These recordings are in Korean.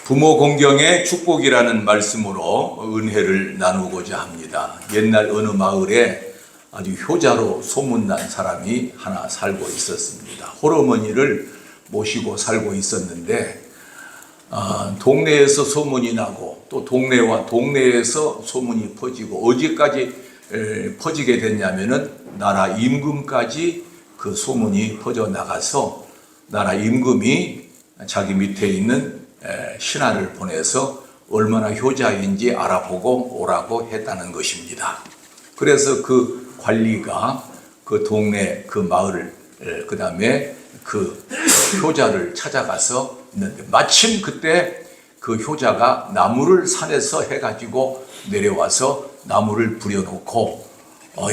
부모 공경의 축복이라는 말씀으로 은혜를 나누고자 합니다. 옛날 어느 마을에 아주 효자로 소문난 사람이 하나 살고 있었습니다. 홀어머니를 모시고 살고 있었는데 동네에서 소문이 나고 또 동네와 동네에서 소문이 퍼지고 어디까지 퍼지게 됐냐면은 나라 임금까지 그 소문이 퍼져나가서 나라 임금이 자기 밑에 있는 신하를 보내서 얼마나 효자인지 알아보고 오라고 했다는 것입니다. 그래서 그 관리가 그 동네 그 마을 그 다음에 그 효자를 찾아가서 있는데 마침 그때 그 효자가 나무를 산에서 해가지고 내려와서 나무를 부려놓고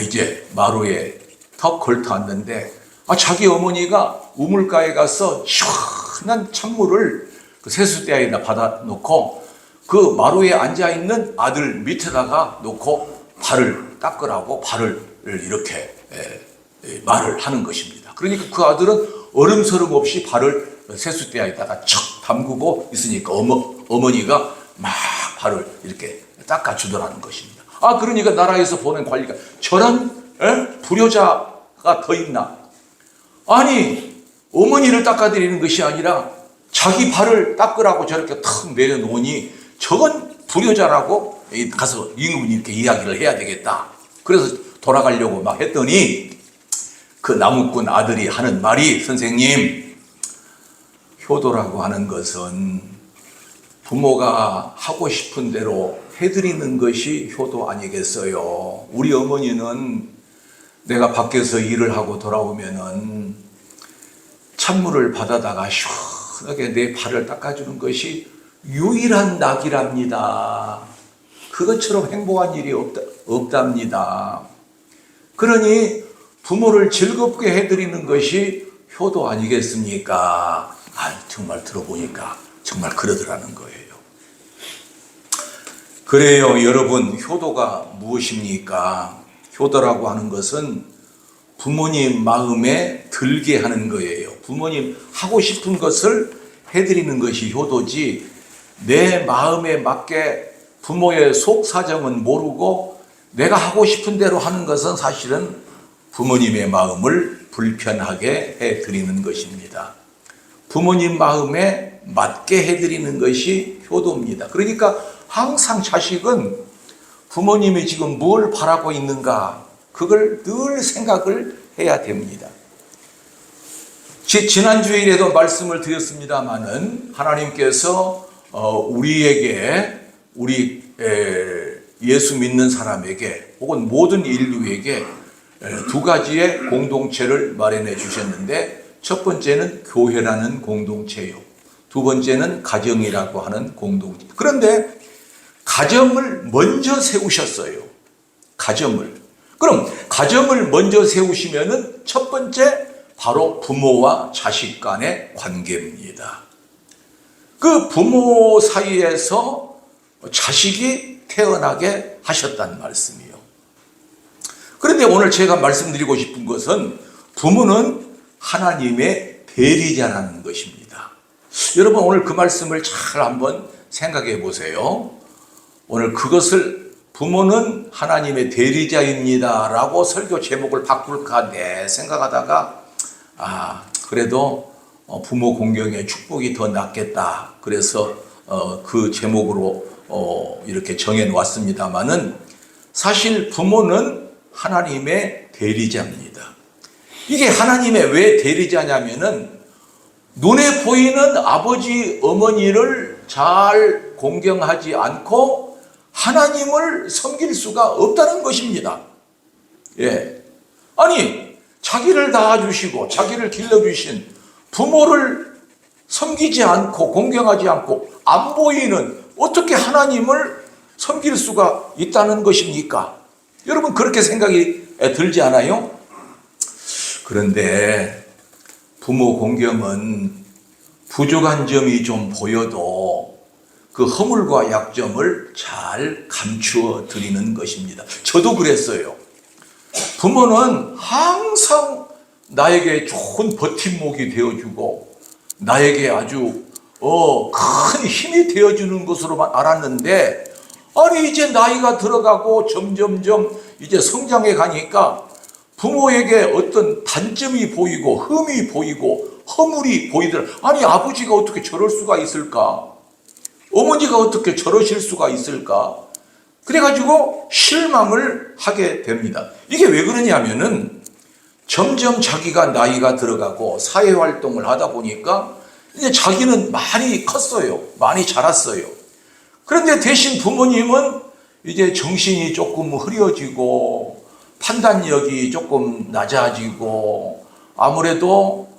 이제 마루에 턱 걸터앉는데 자기 어머니가 우물가에 가서 시원한 찬물을 그 세수대에다 받아놓고 그 마루에 앉아있는 아들 밑에다가 놓고 발을 닦으라고 발을 이렇게 말을 하는 것입니다. 그러니까 그 아들은 어름서름 없이 발을 세수대에다가 척 담그고 있으니까 어머니가 막 발을 이렇게 닦아주더라는 것입니다. 그러니까 나라에서 보낸 관리가 저런 불효자가 더 있나? 아니 어머니를 닦아드리는 것이 아니라 자기 발을 닦으라고 저렇게 탁 내려놓으니 저건 불효자라고 가서 임금이 이렇게 이야기를 해야 되겠다. 그래서 돌아가려고 막 했더니 그 나무꾼 아들이 하는 말이 선생님, 효도라고 하는 것은 부모가 하고 싶은 대로 해드리는 것이 효도 아니겠어요? 우리 어머니는 내가 밖에서 일을 하고 돌아오면은 찬물을 받아다가 시원하게 내 발을 닦아주는 것이 유일한 낙이랍니다. 그것처럼 행복한 일이 없답니다. 그러니 부모를 즐겁게 해드리는 것이 효도 아니겠습니까? 정말 들어보니까 정말 그러더라는 거예요. 그래요, 여러분, 효도가 무엇입니까? 효도라고 하는 것은 부모님 마음에 들게 하는 거예요. 부모님 하고 싶은 것을 해드리는 것이 효도지, 내 마음에 맞게 부모의 속 사정은 모르고 내가 하고 싶은 대로 하는 것은 사실은 부모님의 마음을 불편하게 해드리는 것입니다. 부모님 마음에 맞게 해드리는 것이 효도입니다. 그러니까 항상 자식은 부모님이 지금 뭘 바라고 있는가, 그걸 늘 생각을 해야 됩니다. 지난 주일에도 말씀을 드렸습니다마는 하나님께서 우리에게, 우리 예수 믿는 사람에게 혹은 모든 인류에게 두 가지의 공동체를 마련해 주셨는데, 첫 번째는 교회라는 공동체요, 두 번째는 가정이라고 하는 공동체. 그런데 가정을 먼저 세우셨어요. 가정을. 그럼 가정을 먼저 세우시면은 첫 번째 바로 부모와 자식 간의 관계입니다. 그 부모 사이에서 자식이 태어나게 하셨다는 말씀이요. 그런데 오늘 제가 말씀드리고 싶은 것은 부모는 하나님의 대리자라는 것입니다. 여러분, 오늘 그 말씀을 잘 한번 생각해 보세요. 오늘 그것을 부모는 하나님의 대리자입니다 라고 설교 제목을 바꿀까 생각하다가 그래도 부모 공경의 축복이 더 낫겠다, 그래서 그 제목으로 이렇게 정해 놓았습니다마는 사실 부모는 하나님의 대리자입니다. 이게 하나님의 왜 대리자냐면은 눈에 보이는 아버지 어머니를 잘 공경하지 않고 하나님을 섬길 수가 없다는 것입니다. 아니 자기를 낳아주시고 자기를 길러주신 부모를 섬기지 않고 공경하지 않고 안 보이는, 어떻게 하나님을 섬길 수가 있다는 것입니까? 여러분, 그렇게 생각이 들지 않아요? 그런데 부모 공경은 부족한 점이 좀 보여도 그 허물과 약점을 잘 감추어 드리는 것입니다. 저도 그랬어요. 부모는 항상 나에게 좋은 버팀목이 되어주고 나에게 아주 큰 큰 힘이 되어주는 것으로만 알았는데, 아니 이제 나이가 들어가고 점점점 이제 성장해 가니까 부모에게 어떤 단점이 보이고 흠이 보이고 허물이 보이더라. 아니 아버지가 어떻게 저럴 수가 있을까? 어머니가 어떻게 저러실 수가 있을까? 그래가지고 실망을 하게 됩니다. 이게 왜 그러냐면은 점점 자기가 나이가 들어가고 사회활동을 하다 보니까 이제 자기는 많이 컸어요. 많이 자랐어요. 그런데 대신 부모님은 이제 정신이 조금 흐려지고 판단력이 조금 낮아지고 아무래도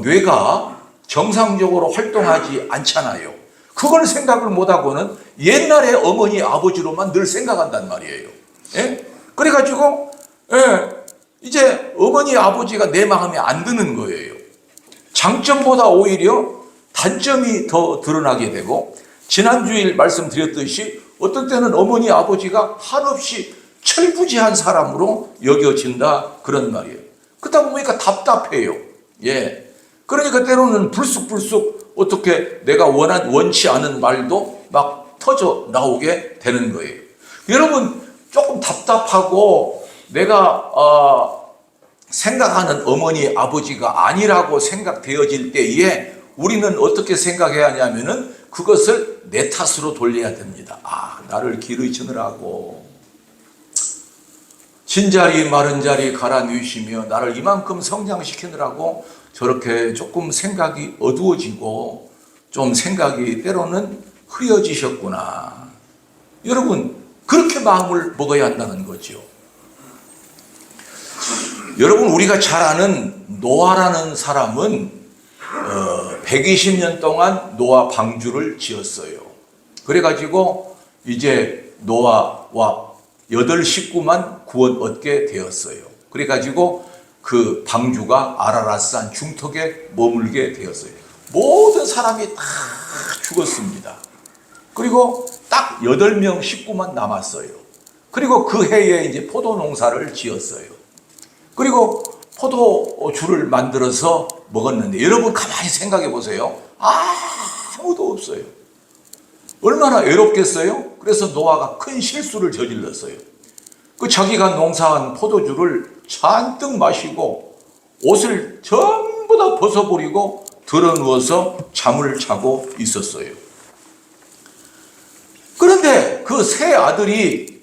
뇌가 정상적으로 활동하지 않잖아요. 그걸 생각을 못하고는 옛날에 어머니 아버지로만 늘 생각한단 말이에요. 예? 그래가지고 이제 어머니 아버지가 내 마음에 안 드는 거예요. 장점보다 오히려 단점이 더 드러나게 되고, 지난주일 말씀드렸듯이 어떤 때는 어머니 아버지가 한없이 철부지한 사람으로 여겨진다 그런 말이에요. 그러다 보니까 답답해요. 예. 그러니까 때로는 불쑥불쑥 어떻게 내가 원치 않은 말도 막 터져 나오게 되는 거예요. 여러분 조금 답답하고 내가 생각하는 어머니 아버지가 아니라고 생각되어질 때에 우리는 어떻게 생각해야 하냐면은 그것을 내 탓으로 돌려야 됩니다. 나를 기르시느라고 진자리 마른 자리 갈아 누이시며 나를 이만큼 성장시키느라고 저렇게 조금 생각이 어두워지고 좀 생각이 때로는 흐려지셨구나. 여러분 그렇게 마음을 먹어야 한다는 거죠. 여러분 우리가 잘 아는 노아라는 사람은 120년 동안 노아 방주를 지었어요. 그래가지고 이제 노아와 8식구만 구원 얻게 되었어요. 그래가지고 그 방주가 아라랏산 중턱에 머물게 되었어요. 모든 사람이 다 죽었습니다. 그리고 딱 8명 식구만 남았어요. 그리고 그 해에 이제 포도 농사를 지었어요. 그리고 포도주를 만들어서 먹었는데 여러분 가만히 생각해 보세요. 아무도 없어요. 얼마나 외롭겠어요? 그래서 노아가 큰 실수를 저질렀어요. 그 자기가 농사한 포도주를 잔뜩 마시고 옷을 전부 다 벗어버리고 드러누워서 잠을 자고 있었어요. 그런데 그 세 아들이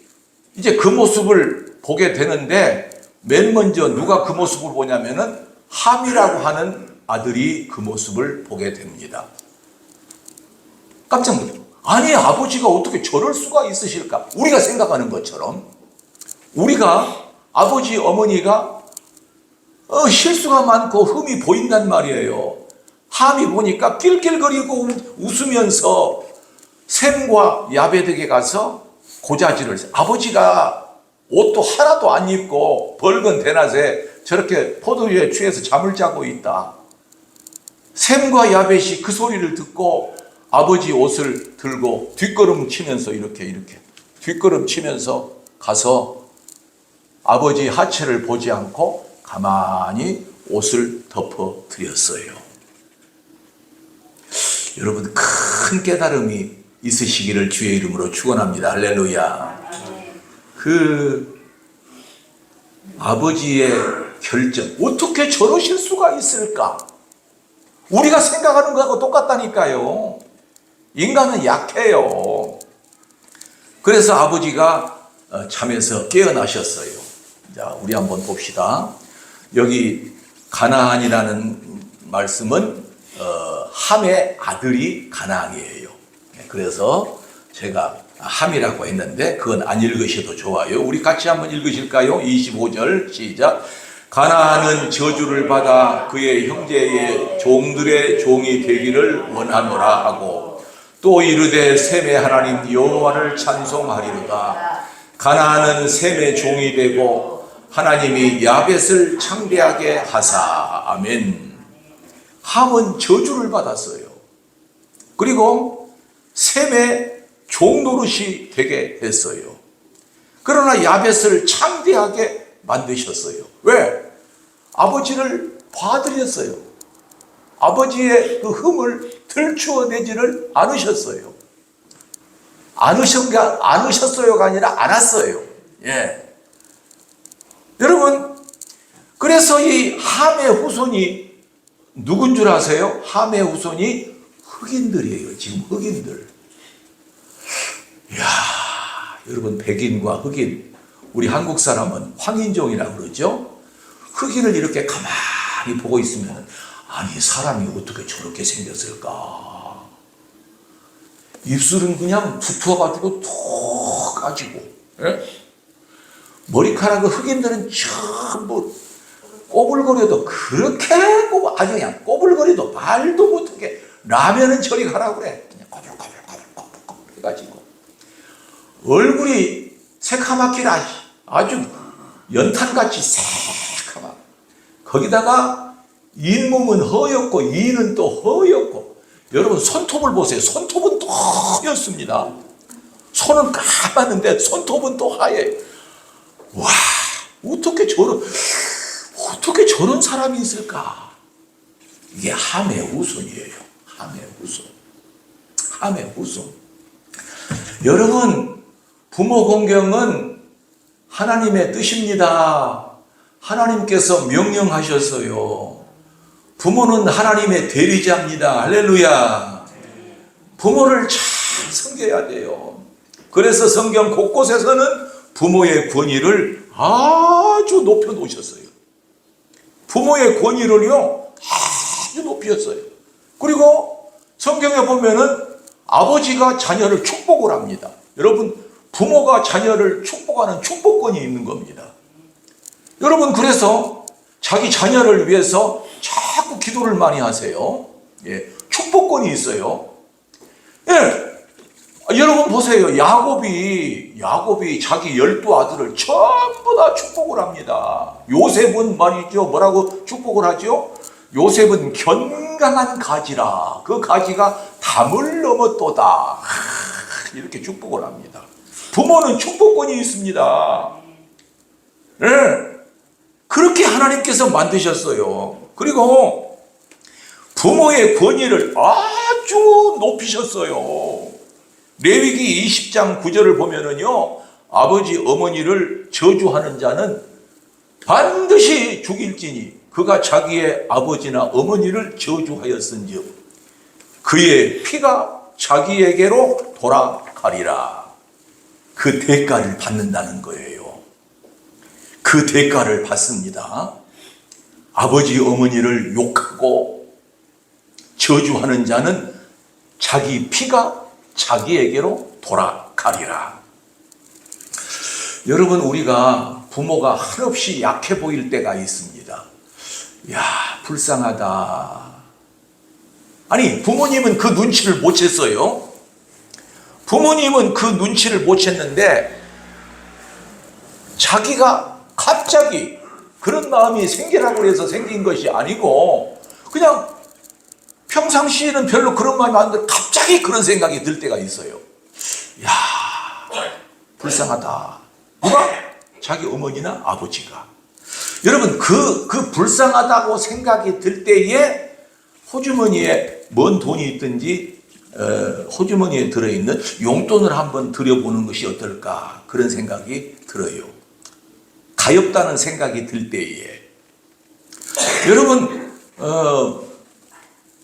이제 그 모습을 보게 되는데 맨 먼저 누가 그 모습을 보냐면은 함이라고 하는 아들이 그 모습을 보게 됩니다. 깜짝 놀랐어요. 아니 아버지가 어떻게 저럴 수가 있으실까? 우리가 생각하는 것처럼 우리가 아버지 어머니가 실수가 많고 흠이 보인단 말이에요. 함이 보니까 낄낄거리고 웃으면서 셈과 야베득에 가서 고자질을 했어요. 아버지가 옷도 하나도 안 입고 붉은 대낮에 저렇게 포도주에 취해서 잠을 자고 있다. 셈과 야벳이 그 소리를 듣고 아버지 옷을 들고 뒷걸음 치면서 이렇게 뒷걸음 치면서 가서 아버지 하체를 보지 않고 가만히 옷을 덮어 드렸어요. 여러분 큰 깨달음이 있으시기를 주의 이름으로 축원합니다. 할렐루야. 그 아버지의 결정, 어떻게 저러실 수가 있을까? 우리가 생각하는 거하고 똑같다니까요. 인간은 약해요. 그래서 아버지가 잠에서 깨어나셨어요. 자, 우리 한번 봅시다. 여기 가나안이라는 말씀은 함의 아들이 가나안이에요. 그래서 제가 함이라고 했는데 그건 안 읽으셔도 좋아요. 우리 같이 한번 읽으실까요? 25절 시작. 가나안은 저주를 받아 그의 형제의 종들의 종이 되기를 원하노라 하고 또 이르되 셈의 하나님 여호와를 찬송하리로다. 가나안은 셈의 종이 되고 하나님이 야벳을 창대하게 하사. 아멘. 함은 저주를 받았어요. 그리고 셈의 종 노릇이 되게 했어요. 그러나 야벳을 창대하게 만드셨어요. 왜? 아버지를 봐드렸어요. 아버지의 그 흠을 들추어내지를 않으셨어요. 않으셨어요가 아니라 알았어요. 예. 여러분, 그래서 이 함의 후손이 누군 줄 아세요? 함의 후손이 흑인들이에요. 지금 흑인들. 이야, 여러분, 백인과 흑인, 우리 한국 사람은 황인종이라고 그러죠? 흑인을 이렇게 가만히 보고 있으면, 아니, 사람이 어떻게 저렇게 생겼을까? 입술은 그냥 두터워가지고 톡 까지고, 예? 머리카락은 흑인들은 전부 꼬불거려도 그렇게 아주 그냥 꼬불거려도 말도 못하게 라면은 저리 가라고 그래. 그냥 꼬불꼬불꼬불꼬불 해가지고 얼굴이 새카맣기라 아주 연탄같이 새카맣. 거기다가 잇몸은 허옇고 이는 또 허옇고. 여러분 손톱을 보세요. 손톱은 또 허옇습니다. 손은 까맣는데 손톱은 또 하얘. 와, 어떻게 저런 사람이 있을까? 이게 함의 후손이에요. 함의 후손. 함의 후손. 여러분, 부모 공경은 하나님의 뜻입니다. 하나님께서 명령하셨어요. 부모는 하나님의 대리자입니다. 할렐루야. 부모를 잘 섬겨야 돼요. 그래서 성경 곳곳에서는 부모의 권위를 아주 높여 놓으셨어요. 부모의 권위를요, 아주 높였어요. 그리고 성경에 보면은 아버지가 자녀를 축복을 합니다. 여러분, 부모가 자녀를 축복하는 축복권이 있는 겁니다. 여러분, 그래서 자기 자녀를 위해서 자꾸 기도를 많이 하세요. 예, 축복권이 있어요. 예, 여러분 보세요. 야곱이 자기 12아들을 전부 다 축복을 합니다. 요셉은 말이죠. 뭐라고 축복을 하죠? 요셉은 견강한 가지라. 그 가지가 담을 넘었도다. 이렇게 축복을 합니다. 부모는 축복권이 있습니다. 네. 그렇게 하나님께서 만드셨어요. 그리고 부모의 권위를 아주 높이셨어요. 레위기 20장 9절을 보면은요, 아버지 어머니를 저주하는 자는 반드시 죽일지니 그가 자기의 아버지나 어머니를 저주하였은즉 그의 피가 자기에게로 돌아가리라. 그 대가를 받는다는 거예요. 그 대가를 받습니다. 아버지 어머니를 욕하고 저주하는 자는 자기 피가 자기에게로 돌아가리라. 여러분, 우리가 부모가 한없이 약해 보일 때가 있습니다. 야, 불쌍하다. 아니, 부모님은 그 눈치를 못 챘어요. 부모님은 그 눈치를 못 챘는데 자기가 갑자기 그런 마음이 생기라고 해서 생긴 것이 아니고 그냥 평상시에는 별로 그런 마음이 안 드는데 갑자기 그런 생각이 들 때가 있어요. 야, 불쌍하다. 누가? 자기 어머니나 아버지가. 여러분, 그 불쌍하다고 생각이 들 때에 호주머니에 뭔 돈이 있든지 호주머니에 들어있는 용돈을 한번 들여보는 것이 어떨까, 그런 생각이 들어요. 가엾다는 생각이 들 때에. 여러분,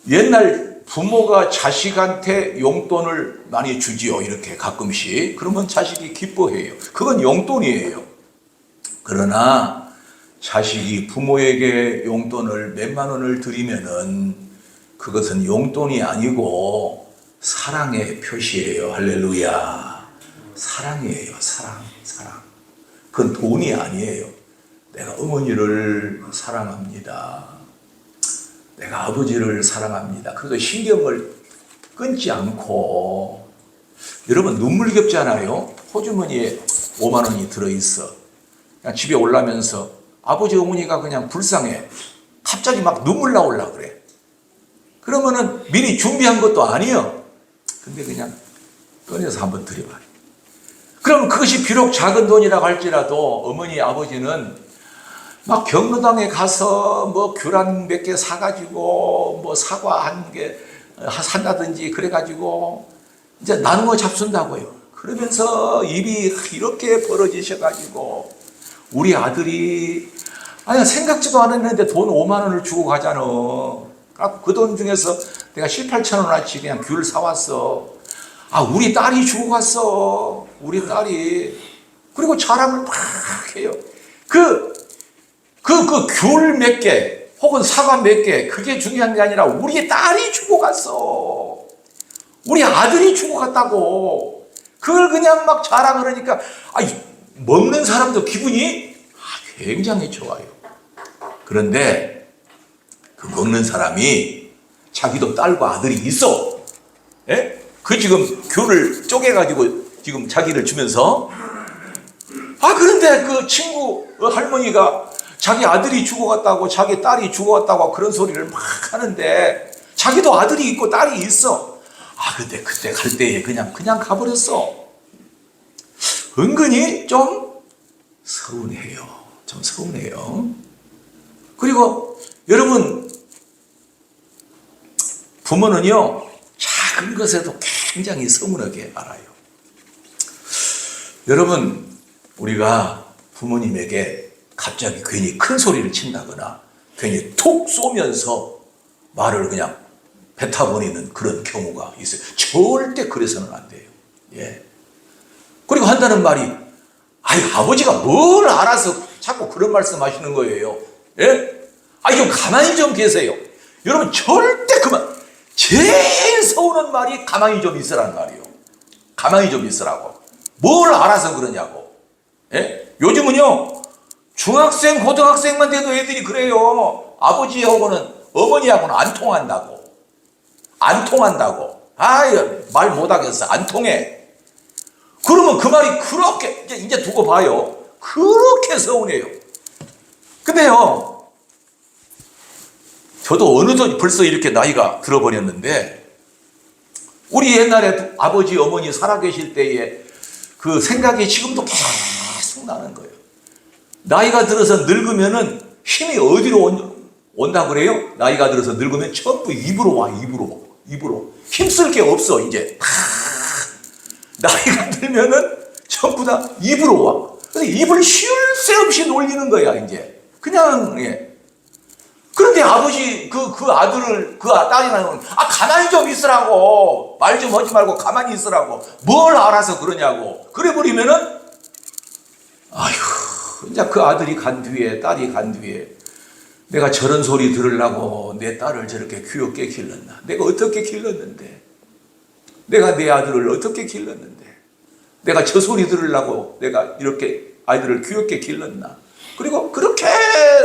옛날 부모가 자식한테 용돈을 많이 주지요. 이렇게 가끔씩. 그러면 자식이 기뻐해요. 그건 용돈이에요. 그러나 자식이 부모에게 용돈을 몇만 원을 드리면은 그것은 용돈이 아니고 사랑의 표시예요. 할렐루야. 사랑이에요. 사랑. 그건 돈이 아니에요. 내가 어머니를 사랑합니다. 내가 아버지를 사랑합니다. 그래도 신경을 끊지 않고. 여러분, 눈물겹잖아요. 호주머니에 5만 원이 들어있어. 그냥 집에 올라면서 아버지 어머니가 그냥 불쌍해. 갑자기 막 눈물 나오려고 그래. 그러면은 미리 준비한 것도 아니에요. 근데 그냥 꺼내서 한번 드려봐요. 그럼 그것이 비록 작은 돈이라고 할지라도 어머니 아버지는 막 경로당에 가서 뭐 귤 한 몇 개 사가지고 뭐 사과 한 개 산다든지 그래가지고 이제 나누어 잡순다고요. 그러면서 입이 이렇게 벌어지셔가지고 우리 아들이 아니 생각지도 않았는데 돈 5만 원을 주고 가잖아. 그 돈 중에서 내가 7, 8천 원어치 그냥 귤 사왔어. 아, 우리 딸이 주고 갔어. 우리 딸이. 그리고 자랑을 막 해요. 귤 몇 개, 혹은 사과 몇 개, 그게 중요한 게 아니라 우리 딸이 주고 갔어. 우리 아들이 주고 갔다고. 그걸 그냥 막 자랑을 하니까, 먹는 사람도 기분이 굉장히 좋아요. 그런데 그 먹는 사람이 자기도 딸과 아들이 있어. 예? 그 지금 귤을 쪼개가지고 지금 자기를 주면서 그런데 그 친구 할머니가 자기 아들이 죽어갔다고 자기 딸이 죽어갔다고 그런 소리를 막 하는데 자기도 아들이 있고 딸이 있어. 근데 그때 갈 때에 그냥 가버렸어. 은근히 좀 서운해요. 좀 서운해요. 그리고 여러분, 부모는요 작은 것에도 굉장히 서운하게 알아요. 여러분, 우리가 부모님에게 갑자기 괜히 큰 소리를 친다거나 괜히 툭 쏘면서 말을 그냥 뱉어버리는 그런 경우가 있어요. 절대 그래서는 안 돼요. 예. 그리고 한다는 말이 아버지가 뭘 알아서 자꾸 그런 말씀 하시는 거예요. 예? 좀 가만히 좀 계세요. 여러분, 절대 제일 서운한 말이 가만히 좀 있으라는 말이에요. 가만히 좀 있으라고. 뭘 알아서 그러냐고. 예? 요즘은요 중학생, 고등학생만 돼도 애들이 그래요. 아버지하고는 어머니하고는 안 통한다고. 안 통한다고. 말 못하겠어. 안 통해. 그러면 그 말이 그렇게 이제 두고 봐요. 그렇게 서운해요. 근데요, 저도 어느덧 벌써 이렇게 나이가 들어버렸는데 우리 옛날에 아버지, 어머니 살아계실 때에 그 생각이 지금도 계속 나는 거예요. 나이가 들어서 늙으면은 힘이 어디로 온다 그래요? 나이가 들어서 늙으면 전부 입으로 와. 입으로. 힘쓸 게 없어 이제. 나이가 들면은 전부 다 입으로 와. 근데 입을 쉴 새 없이 놀리는 거야 이제. 그냥. 예. 그런데 아버지 그 아들을 그 딸이랑 가만히 좀 있으라고. 말 좀 하지 말고 가만히 있으라고. 뭘 알아서 그러냐고. 그래 버리면은 이제 그 아들이 간 뒤에, 딸이 간 뒤에 내가 저런 소리 들으려고 내 딸을 저렇게 귀엽게 길렀나. 내가 어떻게 길렀는데. 내가 내 아들을 어떻게 길렀는데. 내가 저 소리 들으려고 내가 이렇게 아이들을 귀엽게 길렀나. 그리고 그렇게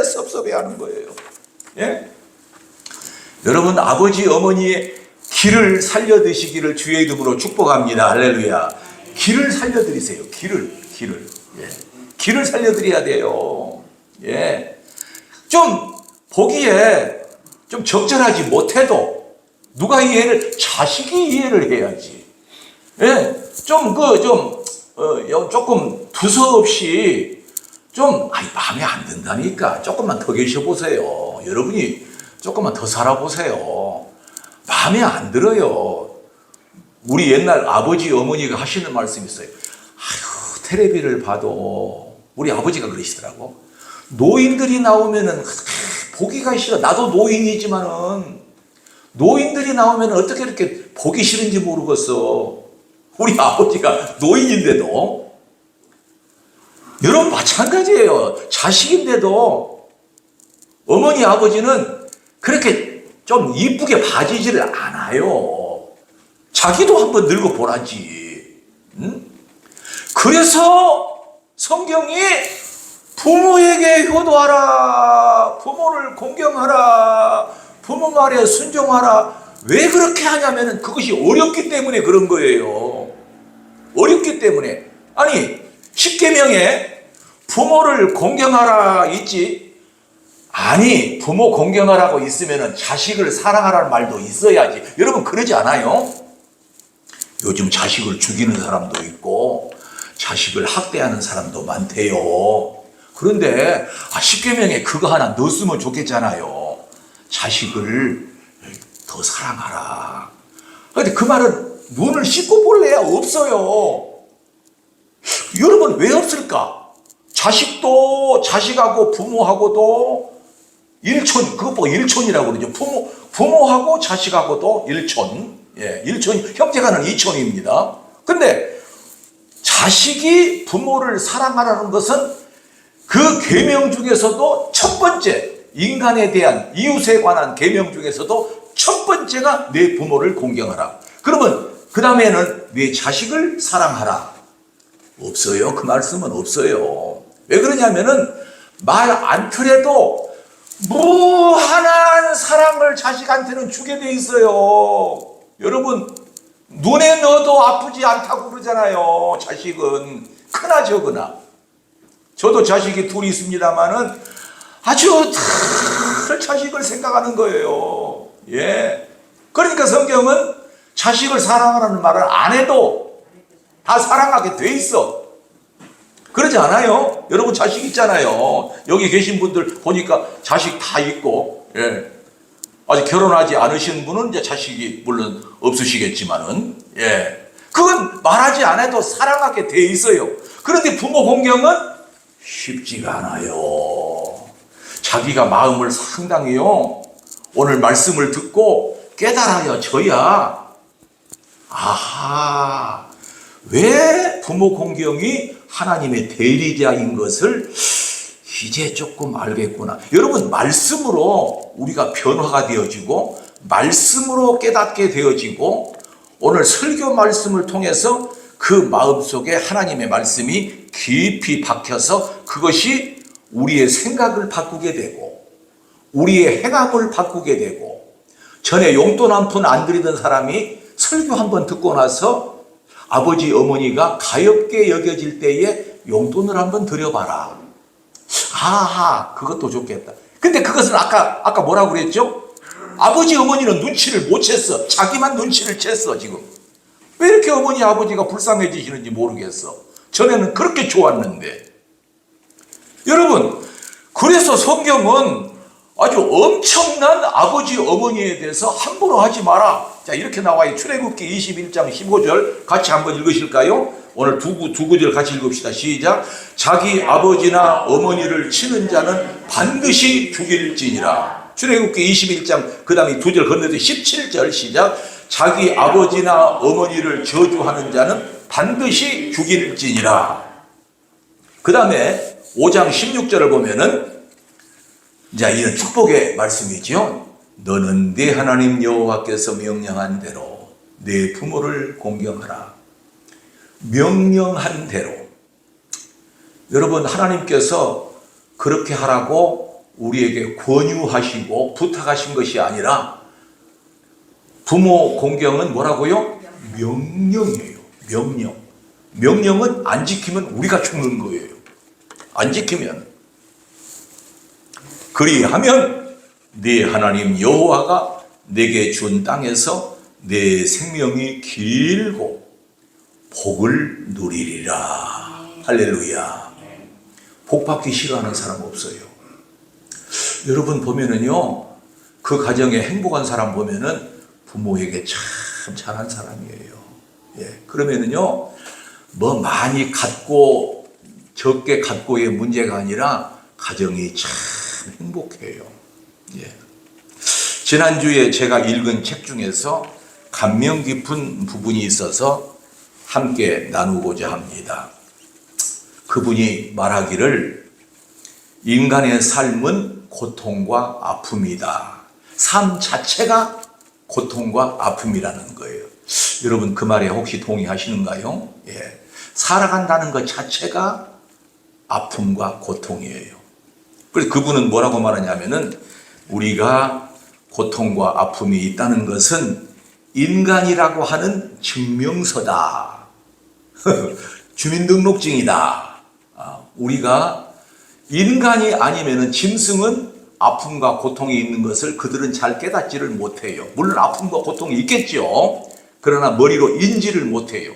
섭섭해하는 거예요. 예? 여러분, 아버지, 어머니의 기를 살려 드시기를 주의 이름으로 축복합니다. 할렐루야. 기를 살려 드리세요. 기를. 예. 기를 살려 드려야 돼요. 예. 좀 보기에 좀 적절하지 못해도 누가 이해를, 자식이 이해를 해야지. 예. 조금 두서없이 마음에 안 든다니까 조금만 더 계셔보세요. 여러분이 조금만 더 살아보세요. 마음에 안 들어요. 우리 옛날 아버지, 어머니가 하시는 말씀이 있어요. 텔레비를 봐도 우리 아버지가 그러시더라고. 노인들이 나오면은 보기가 싫어. 나도 노인이지만은 노인들이 나오면 어떻게 이렇게 보기 싫은지 모르겠어. 우리 아버지가 노인인데도. 여러분, 마찬가지예요. 자식인데도 어머니, 아버지는 그렇게 좀 이쁘게 봐주지를 않아요. 자기도 한번 늙어보라지. 응? 그래서 성경이 부모에게 효도하라, 부모를 공경하라, 부모 말에 순종하라. 왜 그렇게 하냐면 그것이 어렵기 때문에 그런 거예요. 어렵기 때문에. 아니, 십계명에 부모를 공경하라 있지. 아니, 부모 공경하라고 있으면 자식을 사랑하라는 말도 있어야지. 여러분, 그러지 않아요? 요즘 자식을 죽이는 사람도 있고 자식을 학대하는 사람도 많대요. 그런데 십계명에 그거 하나 넣었으면 좋겠잖아요. 자식을 더 사랑하라. 근데 그 말은 눈을 씻고 볼래야 없어요. 여러분 왜 없을까? 자식하고 부모하고도 일촌, 그것보고 일촌이라고 그러죠. 부모하고 자식하고도 일촌. 예, 일촌, 형제간은 이촌입니다. 근데 자식이 부모를 사랑하라는 것은 그 계명 중에서도 첫 번째, 인간에 대한 이웃에 관한 계명 중에서도 첫 번째가 내 부모를 공경하라. 그러면 그 다음에는 내 자식을 사랑하라. 없어요. 그 말씀은 없어요. 왜 그러냐면은 말 않더라도 무한한 사랑을 자식한테는 주게 돼 있어요. 여러분 눈에 넣어도 아프지 않다고 그러잖아요. 자식은 크나 적으나. 저도 자식이 둘이 있습니다만은 아주 다 자식을 생각하는 거예요. 예. 그러니까 성경은 자식을 사랑하라는 말을 안 해도 다 사랑하게 돼 있어. 그러지 않아요? 여러분 자식 있잖아요. 여기 계신 분들 보니까 자식 다 있고, 예. 아직 결혼하지 않으신 분은 이제 자식이 물론 없으시겠지만은, 예. 그건 말하지 않아도 사랑하게 돼 있어요. 그런데 부모 공경은 쉽지가 않아요. 자기가 마음을 상당히요, 오늘 말씀을 듣고 깨달아져야, 아하, 왜 부모 공경이 하나님의 대리자인 것을 이제 조금 알겠구나. 여러분 말씀으로 우리가 변화가 되어지고 말씀으로 깨닫게 되어지고 오늘 설교 말씀을 통해서 그 마음속에 하나님의 말씀이 깊이 박혀서 그것이 우리의 생각을 바꾸게 되고 우리의 행함을 바꾸게 되고, 전에 용돈 한 푼 안 드리던 사람이 설교 한 번 듣고 나서 아버지 어머니가 가엾게 여겨질 때에 용돈을 한번 드려봐라. 아하, 그것도 좋겠다. 근데 그것은 아까 뭐라고 그랬죠? 아버지 어머니는 눈치를 못 챘어. 자기만 눈치를 챘어. 지금 왜 이렇게 어머니 아버지가 불쌍해지시는지 모르겠어. 전에는 그렇게 좋았는데. 여러분, 그래서 성경은 아주 엄청난 아버지 어머니에 대해서 함부로 하지 마라. 자, 이렇게 나와요. 출애굽기 21장 15절 같이 한번 읽으실까요? 오늘 두 구절 같이 읽읍시다. 시작. 자기 아버지나 어머니를 치는 자는 반드시 죽일지니라. 출애굽기 21장 그 다음에 두 절 건너서 17절 시작. 자기 아버지나 어머니를 저주하는 자는 반드시 죽일지니라. 그 다음에 5장 16절을 보면은 자, 이런 축복의 말씀이죠. 너는 네 하나님 여호와께서 명령한 대로 네 부모를 공경하라. 명령한 대로. 여러분 하나님께서 그렇게 하라고 우리에게 권유하시고 부탁하신 것이 아니라 부모 공경은 뭐라고요? 명령이에요. 명령. 명령은 안 지키면 우리가 죽는 거예요. 안 지키면. 그리하면 네 하나님 여호와가 내게 준 땅에서 내 생명이 길고 복을 누리리라. 할렐루야. 복 받기 싫어하는 사람 없어요. 여러분 보면은요, 그 가정에 행복한 사람 보면은 부모에게 참 잘한 사람이에요. 예. 그러면은요, 뭐 많이 갖고 적게 갖고의 문제가 아니라 가정이 참 행복해요. 예. 지난주에 제가 읽은 책 중에서 감명 깊은 부분이 있어서 함께 나누고자 합니다. 그분이 말하기를 인간의 삶은 고통과 아픔이다. 삶 자체가 고통과 아픔이라는 거예요. 여러분 그 말에 혹시 동의하시는가요? 예. 살아간다는 것 자체가 아픔과 고통이에요. 그래서 그분은 뭐라고 말하냐면은 우리가 고통과 아픔이 있다는 것은 인간이라고 하는 증명서다. 주민등록증이다. 우리가 인간이 아니면은 짐승은 아픔과 고통이 있는 것을 그들은 잘 깨닫지를 못해요. 물론 아픔과 고통이 있겠죠. 그러나 머리로 인지를 못해요.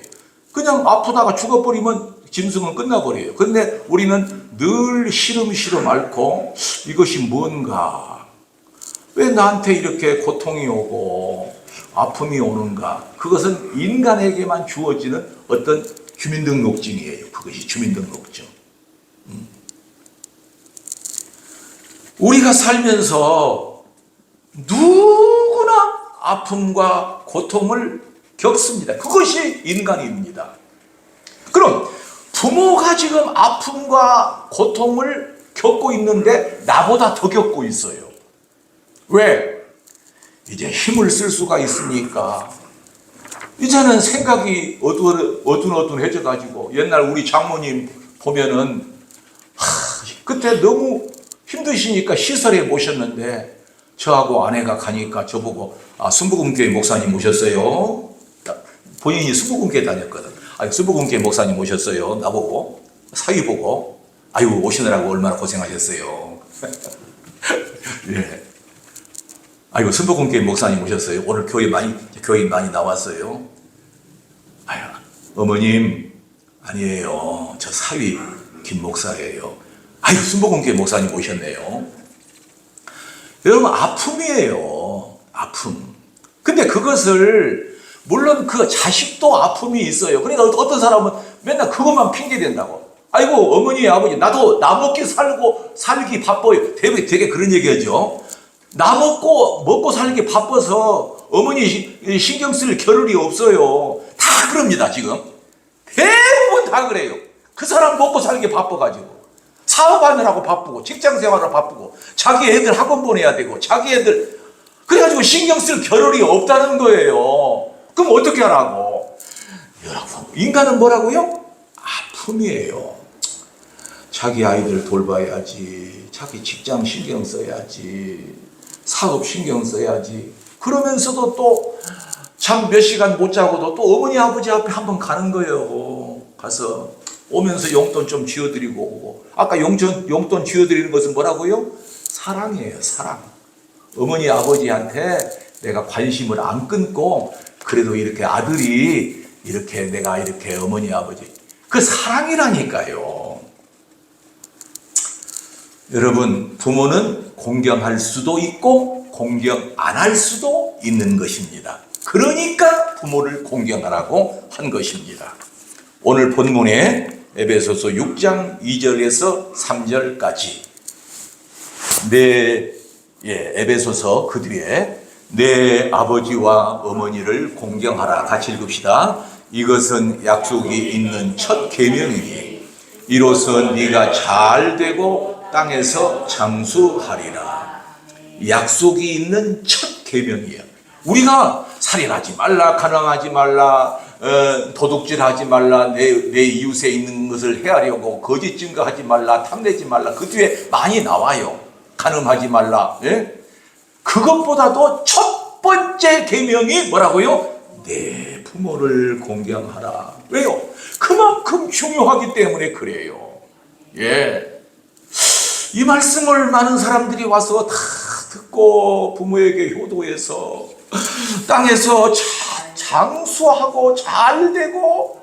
그냥 아프다가 죽어버리면 짐승은 끝나버려요. 그런데 우리는 늘 시름시름 앓고 이것이 뭔가, 왜 나한테 이렇게 고통이 오고 아픔이 오는가? 그것은 인간에게만 주어지는 어떤 주민등록증이에요. 그것이 주민등록증. 우리가 살면서 누구나 아픔과 고통을 겪습니다. 그것이 인간입니다. 그럼 부모가 지금 아픔과 고통을 겪고 있는데 나보다 더 겪고 있어요. 왜? 이제 힘을 쓸 수가 있으니까. 이제는 생각이 어두워져 가지고 옛날 우리 장모님 보면은 그때 너무 힘드시니까 시설에 모셨는데 저하고 아내가 가니까 저보고 순복음교회 목사님 오셨어요. 본인이 순복음교회 다녔거든. 순복음교회 목사님 오셨어요. 나보고 사위 보고 아유 오시느라고 얼마나 고생하셨어요. 예. 아이고 순복음교회 목사님 오셨어요. 오늘 교회 많이 나왔어요. 아유 어머님 아니에요. 저 사위 김 목사예요. 아유 순복음교회 목사님 오셨네요. 여러분 아픔이에요. 아픔. 근데 그것을 물론 그 자식도 아픔이 있어요. 그러니까 어떤 사람은 맨날 그것만 핑계 댄다고. 아이고 어머니 아버지 나도 나 먹기 살기 바빠요. 되게 그런 얘기하죠. 나 먹고 살기 바빠서 어머니 신경 쓸 겨를이 없어요. 다 그럽니다 지금. 대부분 다 그래요. 그 사람 먹고 살기 바빠가지고 사업하느라고 바쁘고 직장생활을 바쁘고 자기 애들 학원 보내야 되고 자기 애들 그래가지고 신경 쓸 겨를이 없다는 거예요. 그럼 어떻게 하라고? 여러분 인간은 뭐라고요? 아픔이에요. 자기 아이들 돌봐야지, 자기 직장 신경 써야지, 사업 신경 써야지. 그러면서도 또 잠 몇 시간 못 자고도 또 어머니 아버지 앞에 한번 가는 거예요. 가서 오면서 용돈 좀 쥐어드리고 오고. 아까 용돈 쥐어드리는 것은 뭐라고요? 사랑이에요. 사랑. 어머니 아버지한테 내가 관심을 안 끊고 그래도 이렇게 아들이 이렇게 내가 이렇게 어머니 아버지 그 사랑이라니까요. 여러분 부모는 공경할 수도 있고 공경 안 할 수도 있는 것입니다. 그러니까 부모를 공경하라고 한 것입니다. 오늘 본문에 에베소서 6장 2절에서 3절까지 에베소서 그 뒤에 내 아버지와 어머니를 공경하라. 같이 읽읍시다. 이것은 약속이 있는 첫 계명이니 이로써 네가 잘 되고 땅에서 장수하리라. 약속이 있는 첫 계명이에요. 우리가 살인하지 말라, 가늠하지 말라, 도둑질하지 말라, 내 이웃에 있는 것을 헤아려고 거짓 증거하지 말라, 탐내지 말라. 그 뒤에 많이 나와요. 가늠하지 말라. 예? 그것보다도 첫 번째 계명이 뭐라고요? 내 부모를 공경하라. 왜요? 그만큼 중요하기 때문에 그래요. 예. 이 말씀을 많은 사람들이 와서 다 듣고 부모에게 효도해서 땅에서 장수하고 잘 되고,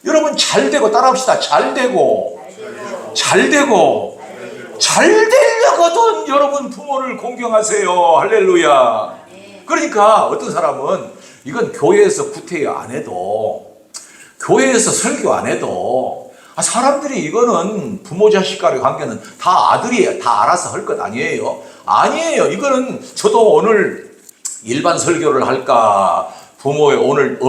여러분 잘 되고 따라합시다. 잘 되고 되려거든 여러분 부모를 공경하세요. 할렐루야. 그러니까 어떤 사람은 이건 교회에서 구태여 안 해도, 교회에서 설교 안 해도 사람들이 이거는 부모 자식 간의 관계는 다 아들이 다 알아서 할 것 아니에요. 아니에요. 이거는 저도 오늘 일반 설교를 할까, 부모의 오늘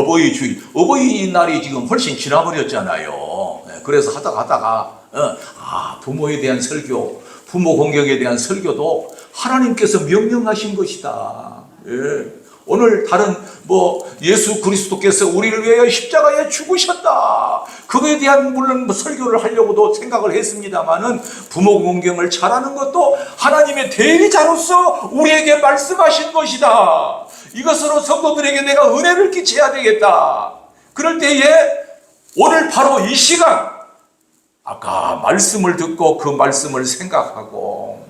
어버이날이 지금 훨씬 지나버렸잖아요. 그래서 하다가 부모에 대한 설교, 부모 공경에 대한 설교도 하나님께서 명령하신 것이다. 예. 오늘 다른 예수 그리스도께서 우리를 위하여 십자가에 죽으셨다. 그거에 대한 물론 설교를 하려고도 생각을 했습니다만은 부모 공경을 잘하는 것도 하나님의 대리자로서 우리에게 말씀하신 것이다. 이것으로 성도들에게 내가 은혜를 끼쳐야 되겠다. 그럴 때에 오늘 바로 이 시간 아까 말씀을 듣고 그 말씀을 생각하고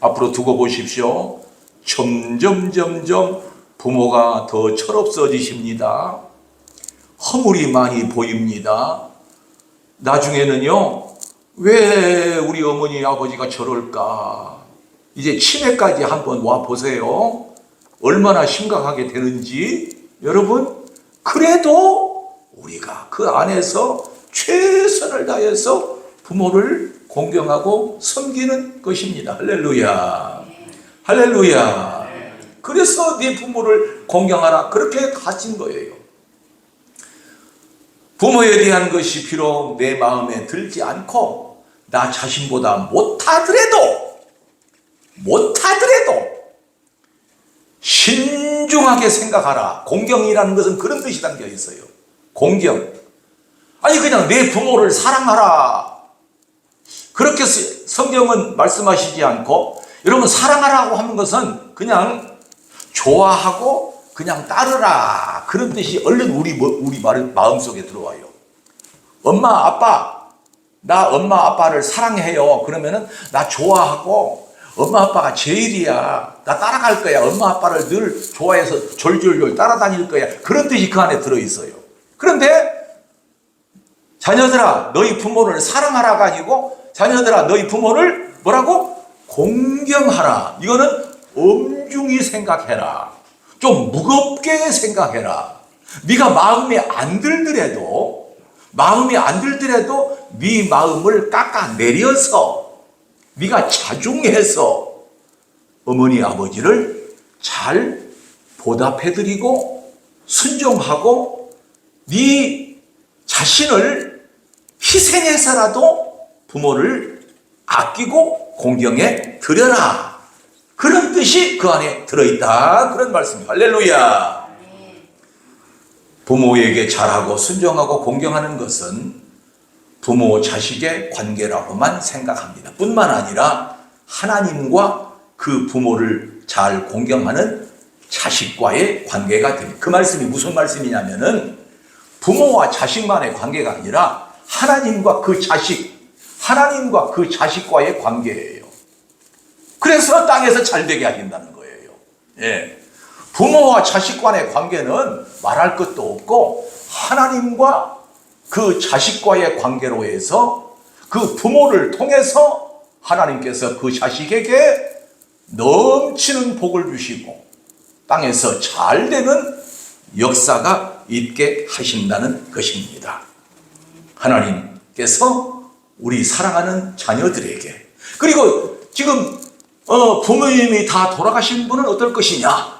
앞으로 두고 보십시오. 점점 부모가 더 철없어지십니다. 허물이 많이 보입니다. 나중에는요, 왜 우리 어머니 아버지가 저럴까? 이제 치매까지 한번 와 보세요. 얼마나 심각하게 되는지. 여러분, 그래도 우리가 그 안에서 최선을 다해서 부모를 공경하고 섬기는 것입니다. 할렐루야. 할렐루야. 그래서 네 부모를 공경하라, 그렇게 가진 거예요. 부모에 대한 것이 비록 내 마음에 들지 않고 나 자신보다 못하더라도 신중하게 생각하라. 공경이라는 것은 그런 뜻이 담겨 있어요. 공경. 아니 그냥 내 부모를 사랑하라, 그렇게 성경은 말씀하시지 않고, 여러분 사랑하라고 하는 것은 그냥 좋아하고 그냥 따르라, 그런 뜻이 얼른 우리 마음속에 들어와요. 엄마 아빠, 나 엄마 아빠를 사랑해요. 그러면은 나 좋아하고 엄마 아빠가 제일이야, 나 따라갈 거야, 엄마 아빠를 늘 좋아해서 졸졸졸 따라다닐 거야, 그런 뜻이 그 안에 들어있어요. 그런데 자녀들아 너희 부모를 사랑하라가 아니고, 자녀들아 너희 부모를 뭐라고? 공경하라. 이거는 엄중히 생각해라, 좀 무겁게 생각해라. 네가 마음에 안 들더라도 네 마음을 깎아내려서 네가 자중해서 어머니 아버지를 잘 보답해드리고 순종하고 네 자신을 희생해서라도 부모를 아끼고 공경해 드려라, 그런 뜻이 그 안에 들어있다, 그런 말씀이에요. 할렐루야. 부모에게 잘하고 순종하고 공경하는 것은 부모 자식의 관계라고만 생각합니다. 뿐만 아니라 하나님과 그 부모를 잘 공경하는 자식과의 관계가 됩니다. 그 말씀이 무슨 말씀이냐면은 부모와 자식만의 관계가 아니라 하나님과 그 자식과의 관계예요. 그래서 땅에서 잘 되게 하신다는 거예요. 예. 부모와 자식 간의 관계는 말할 것도 없고, 하나님과 그 자식과의 관계로 해서 그 부모를 통해서 하나님께서 그 자식에게 넘치는 복을 주시고 땅에서 잘 되는 역사가 있게 하신다는 것입니다. 하나님께서 우리 사랑하는 자녀들에게, 그리고 지금 부모님이 다 돌아가신 분은 어떨 것이냐?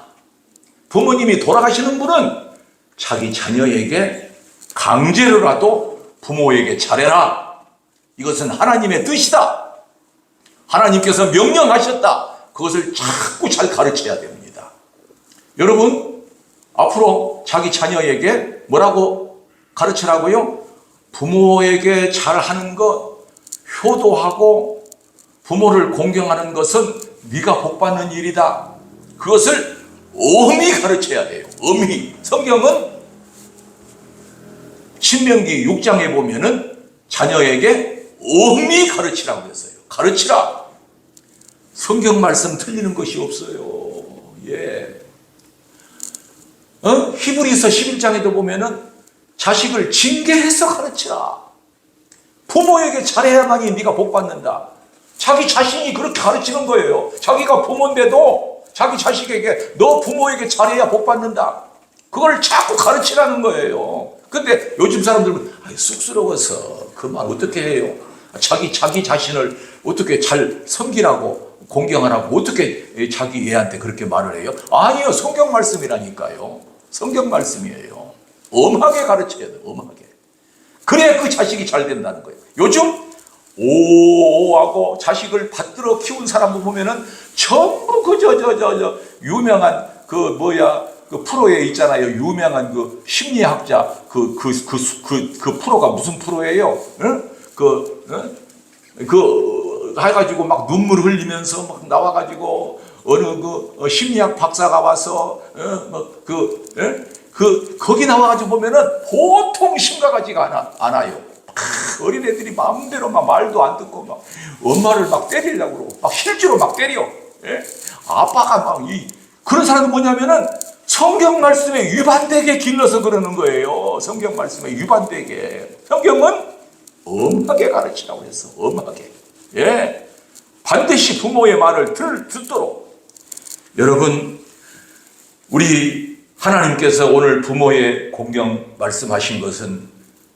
부모님이 돌아가시는 분은 자기 자녀에게 강제로라도 부모에게 잘해라, 이것은 하나님의 뜻이다, 하나님께서 명령하셨다, 그것을 자꾸 잘 가르쳐야 됩니다. 여러분, 앞으로 자기 자녀에게 뭐라고 가르치라고요? 부모에게 잘하는 것, 효도하고 부모를 공경하는 것은 네가 복받는 일이다, 그것을 엄히 가르쳐야 돼요. 엄히. 성경은 신명기 6장에 보면은 자녀에게 엄히 가르치라고 했어요. 가르치라. 성경 말씀 틀리는 것이 없어요. 예. 히브리서 11장에도 보면은 자식을 징계해서 가르치라. 부모에게 잘해야만이 네가 복받는다. 자기 자신이 그렇게 가르치는 거예요. 자기가 부모인데도 자기 자식에게 너 부모에게 잘해야 복받는다, 그걸 자꾸 가르치라는 거예요. 근데 요즘 사람들은 쑥스러워서 그 말 어떻게 해요? 자기 자신을 어떻게 잘 섬기라고 공경하라고 어떻게 자기 애한테 그렇게 말을 해요? 아니요, 성경 말씀이라니까요. 성경 말씀이에요. 엄하게 가르쳐야 돼요. 엄하게. 그래야 그 자식이 잘 된다는 거예요. 요즘 오하고 자식을 받들어 키운 사람을 보면은 전부 유명한 그 프로에 있잖아요. 유명한 그 심리학자 그 프로가 무슨 프로예요? 응? 해가지고 막 눈물 흘리면서 막 나와가지고 어느 심리학 박사가 와서 거기 나와가지고 보면은 보통 심각하지가 않아요. 어린애들이 마음대로 막 말도 안 듣고 막 엄마를 막 때리려고 그러고 막 실제로 막 때려. 예? 아빠가 막 그런 사람은 뭐냐면은 성경 말씀에 위반되게 길러서 그러는 거예요. 성경 말씀에 위반되게. 성경은 엄하게 가르치라고 했어. 엄하게. 예. 반드시 부모의 말을 듣도록. 여러분, 우리 하나님께서 오늘 부모의 공경 말씀하신 것은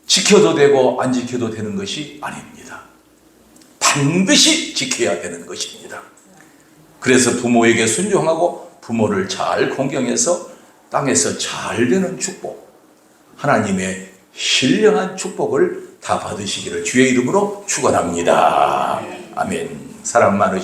지켜도 되고 안 지켜도 되는 것이 아닙니다. 반드시 지켜야 되는 것입니다. 그래서 부모에게 순종하고 부모를 잘 공경해서 땅에서 잘 되는 축복, 하나님의 신령한 축복을 다 받으시기를 주의 이름으로 축원합니다. 아멘. 사랑 많으시고